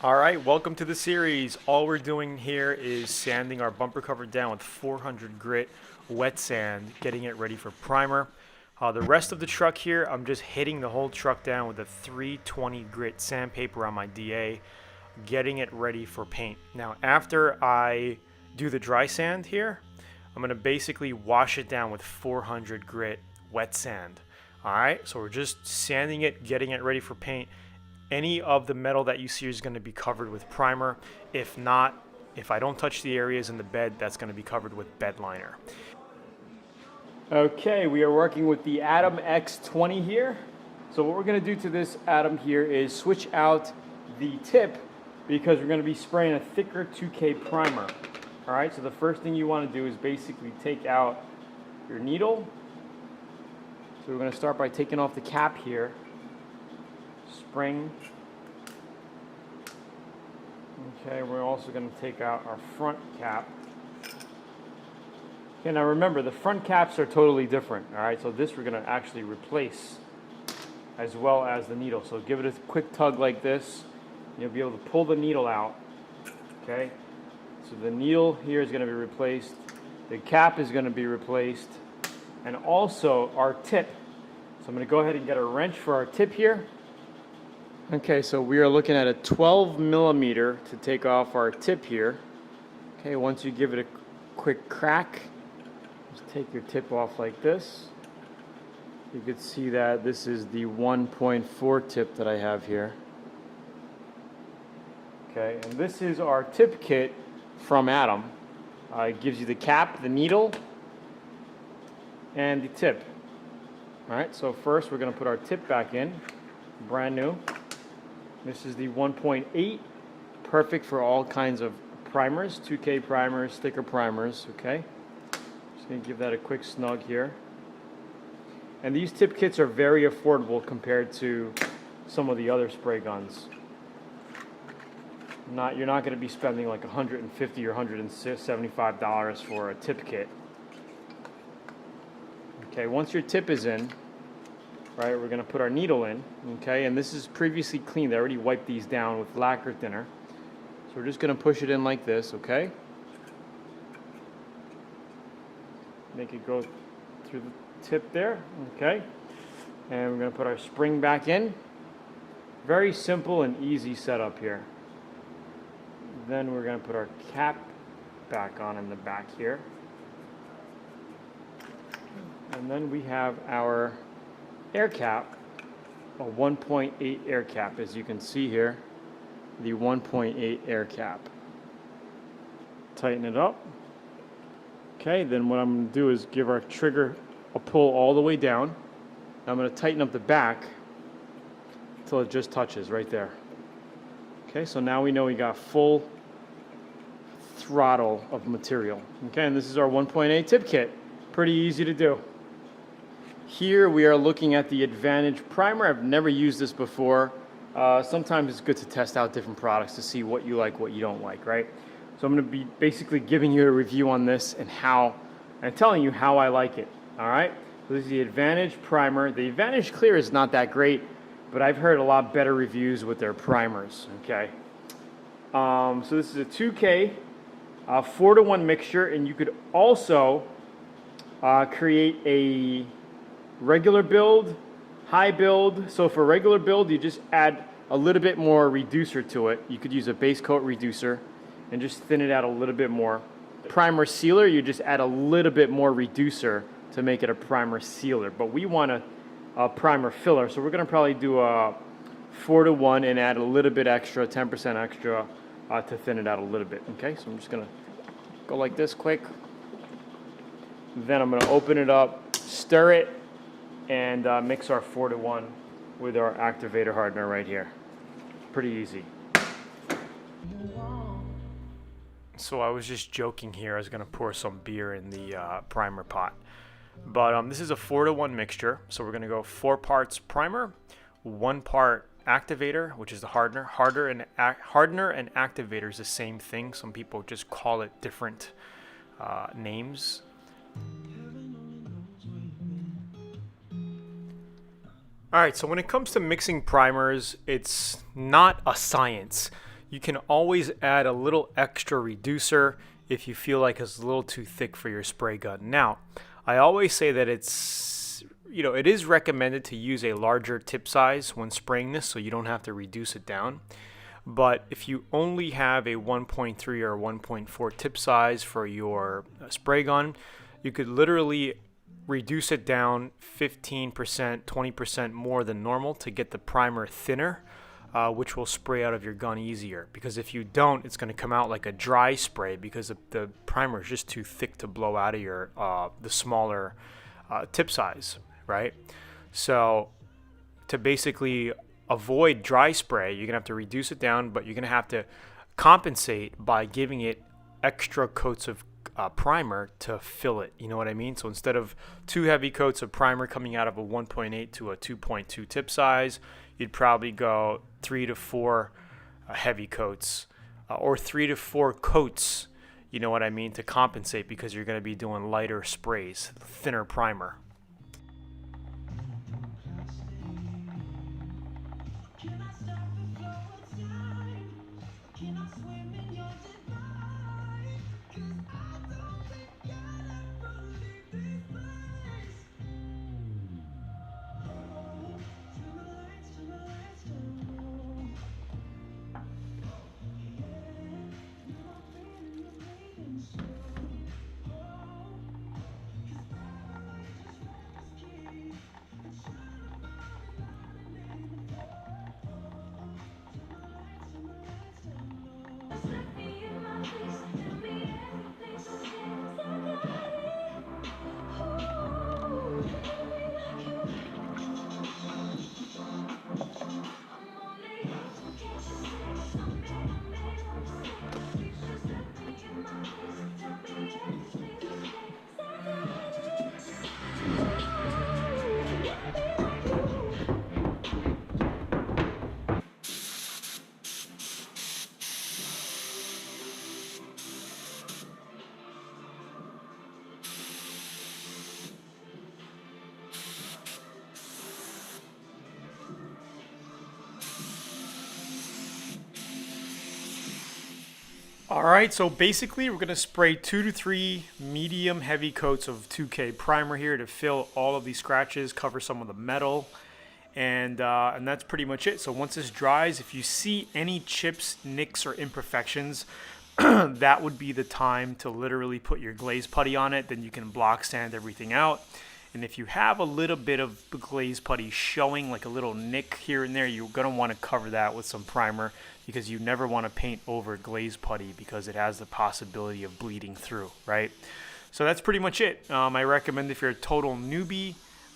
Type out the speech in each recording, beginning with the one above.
Alright, welcome to the series. All we're doing here is sanding our bumper cover down with 400 grit wet sand, getting it ready for primer. The rest of the truck here, I'm just hitting the whole truck down with a 320 grit sandpaper on my DA, getting it ready for paint. Now after I do the dry sand here, I'm going to basically wash it down with 400 grit wet sand. Alright, so we're just sanding it, getting it ready for paint. Any of the metal that you see is going to be covered with primer. If not, if I don't touch the areas in the bed, that's going to be covered with bed liner. Okay, we are working with the Atom X20 here. So what we're going to do to this Atom here is switch out the tip because we're going to be spraying a thicker 2K primer. Alright, so the first thing you want to do is basically take out your needle. So we're going to start by taking off the cap here. Spring. Okay, we're also going to take out our front cap. Okay, now remember, the front caps are totally different. Alright, so this we're going to actually replace as well as the needle. So give it a quick tug like this. You'll be able to pull the needle out. Okay, so the needle here is going to be replaced. The cap is going to be replaced. And also our tip. So I'm going to go ahead and get a wrench for our tip here. Okay, so we are looking at a 12 millimeter to take off our tip here. Okay, once you give it a quick crack, just take your tip off like this. You can see that this is the 1.4 tip that I have here. Okay, and this is our tip kit from Atom. It gives you the cap, the needle, and the tip. Alright, so first we're going to put our tip back in, brand new. This is the 1.8, perfect for all kinds of primers, 2K primers, thicker primers, okay? Just going to give that a quick snug here. And these tip kits are very affordable compared to some of the other spray guns. You're not going to be spending like $150 or $175 for a tip kit. Okay, once your tip is in, right, we're going to put our needle in, okay, and this is previously cleaned. I already wiped these down with lacquer thinner. So we're just going to push it in like this, okay? Make it go through the tip there, okay? And we're going to put our spring back in. Very simple and easy setup here. Then we're going to put our cap back on in the back here. And then we have our air cap, a 1.8 air cap, as you can see here, the 1.8 air cap. Tighten it up. Okay, then what I'm going to do is give our trigger a pull all the way down. I'm going to tighten up the back until it just touches right there. Okay, so now we know we got full throttle of material. Okay, and this is our 1.8 tip kit. Pretty easy to do. Here we are looking at the Advantage primer. I've never used this before. Sometimes it's good to test out different products to see what you like, what you don't like, right? So I'm going to be basically giving you a review on this and telling you how I like it. All right. So this is the Advantage primer. The Advantage Clear is not that great, but I've heard a lot better reviews with their primers. Okay. So this is a 2K 4-to-1 mixture, and you could also create a regular build, high build. So for regular build, you just add a little bit more reducer to it. You could use a base coat reducer and just thin it out a little bit more. Primer sealer, you just add a little bit more reducer to make it a primer sealer. But we want a primer filler, so we're going to probably do a 4-to-1 and add a little bit extra, 10% extra to thin it out a little bit. Okay, so I'm just going to go like this quick. Then I'm going to open it up, stir it, and mix our 4-to-1 with our activator hardener right here. Pretty easy. So I was just joking here. I was going to pour some beer in the primer pot. But this is a 4-to-1 mixture. So we're going to go 4 parts primer, 1 part activator, which is the hardener. Hardener and activator is the same thing. Some people just call it different names. Alright, so when it comes to mixing primers, it's not a science. You can always add a little extra reducer if you feel like it's a little too thick for your spray gun. Now, I always say that it is recommended to use a larger tip size when spraying this so you don't have to reduce it down. But if you only have a 1.3 or 1.4 tip size for your spray gun, you could literally reduce it down 15%, 20% more than normal to get the primer thinner, which will spray out of your gun easier. Because if you don't, it's going to come out like a dry spray because the primer is just too thick to blow out of your the smaller tip size, right? So to basically avoid dry spray, you're going to have to reduce it down, but you're going to have to compensate by giving it extra coats of primer to fill it. You know what I mean? So instead of 2 heavy coats of primer coming out of a 1.8 to a 2.2 tip size, you'd probably go 3 to 4 heavy coats or 3 to 4 coats, you know what I mean, to compensate because you're going to be doing lighter sprays, thinner primer. All right, so basically we're going to spray 2 to 3 medium heavy coats of 2K primer here to fill all of these scratches, cover some of the metal, and that's pretty much it. So once this dries, if you see any chips, nicks, or imperfections, that would be the time to literally put your glaze putty on it. Then you can block sand everything out. And if you have a little bit of glaze putty showing, like a little nick here and there, you're going to want to cover that with some primer because you never want to paint over glaze putty because it has the possibility of bleeding through, right? So that's pretty much it. I recommend if you're a total newbie,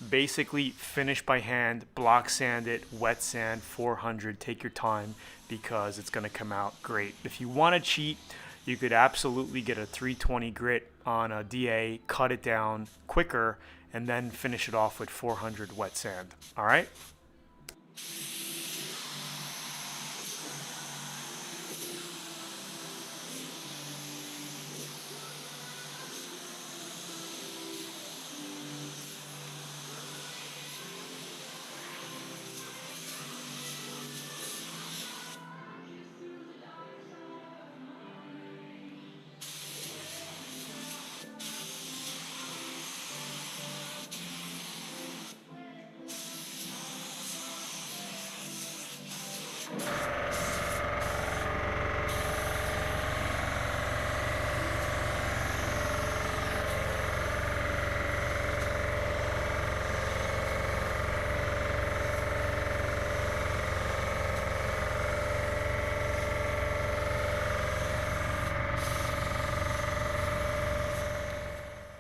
basically finish by hand, block sand it, wet sand, 400, take your time because it's going to come out great. If you want to cheat, you could absolutely get a 320 grit on a DA, cut it down quicker, and then finish it off with 400 wet sand. All right?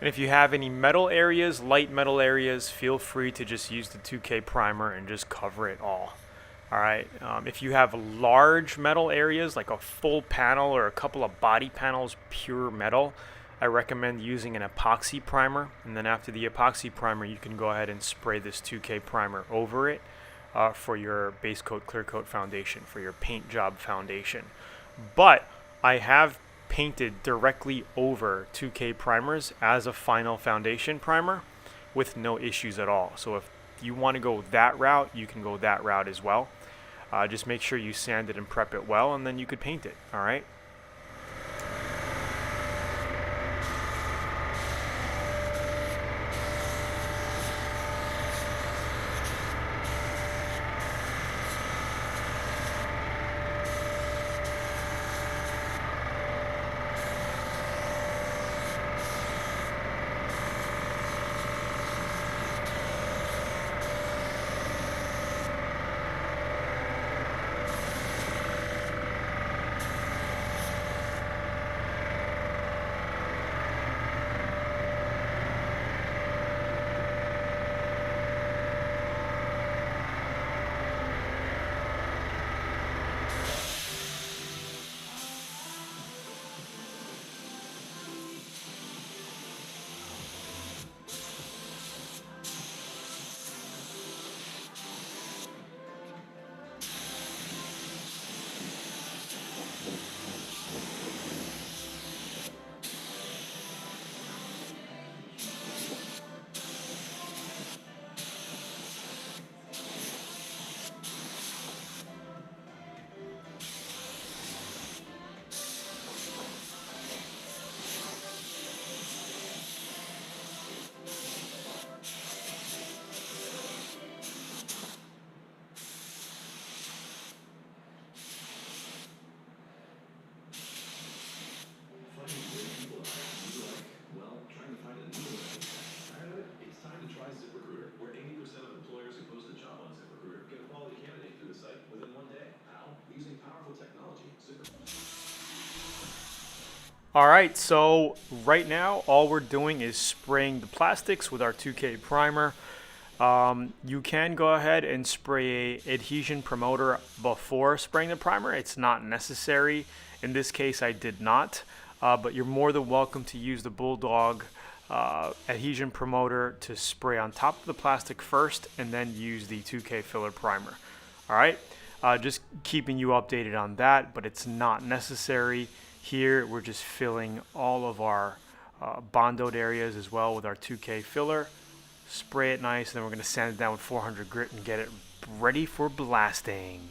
And if you have any metal areas, light metal areas, feel free to just use the 2K primer and just cover it all. All right. If you have large metal areas, like a full panel or a couple of body panels, pure metal, I recommend using an epoxy primer. And then after the epoxy primer, you can go ahead and spray this 2K primer over it for your base coat, clear coat foundation, for your paint job foundation. But I have painted directly over 2K primers as a final foundation primer with no issues at all. So if you want to go that route, you can go that route as well. Just make sure you sand it and prep it well, and then you could paint it. All right. All right, so right now all we're doing is spraying the plastics with our 2K primer. You can go ahead and spray a adhesion promoter before spraying the primer. It's not necessary. In this case, I did not, but you're more than welcome to use the Bulldog adhesion promoter to spray on top of the plastic first and then use the 2K filler primer. All right, just keeping you updated on that, but it's not necessary. Here, we're just filling all of our bondoed areas as well with our 2K filler. Spray it nice, and then we're going to sand it down with 400 grit and get it ready for blasting.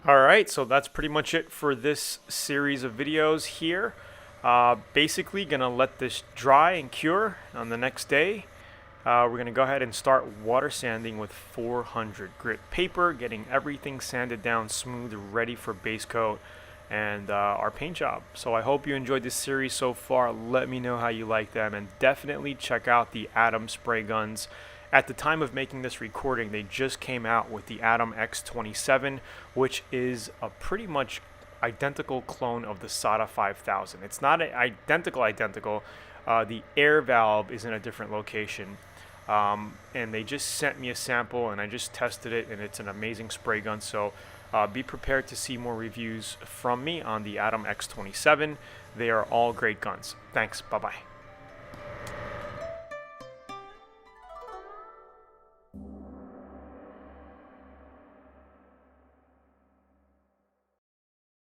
All right, so that's pretty much it for this series of videos here. Basically gonna let this dry and cure. On the next day, we're gonna go ahead and start water sanding with 400 grit paper, getting everything sanded down smooth, ready for base coat. and our paint job. So I hope you enjoyed this series so far. Let me know how you like them, and definitely check out the Atom spray guns. At the time of making this recording, they just came out with the Atom X20, which is a pretty much identical clone of the Zoolaa 5000. It's not identical. The air valve is in a different location. And they just sent me a sample, and I just tested it, and it's an amazing spray gun. So be prepared to see more reviews from me on the Atom X27. They are all great guns. Thanks. Bye-bye.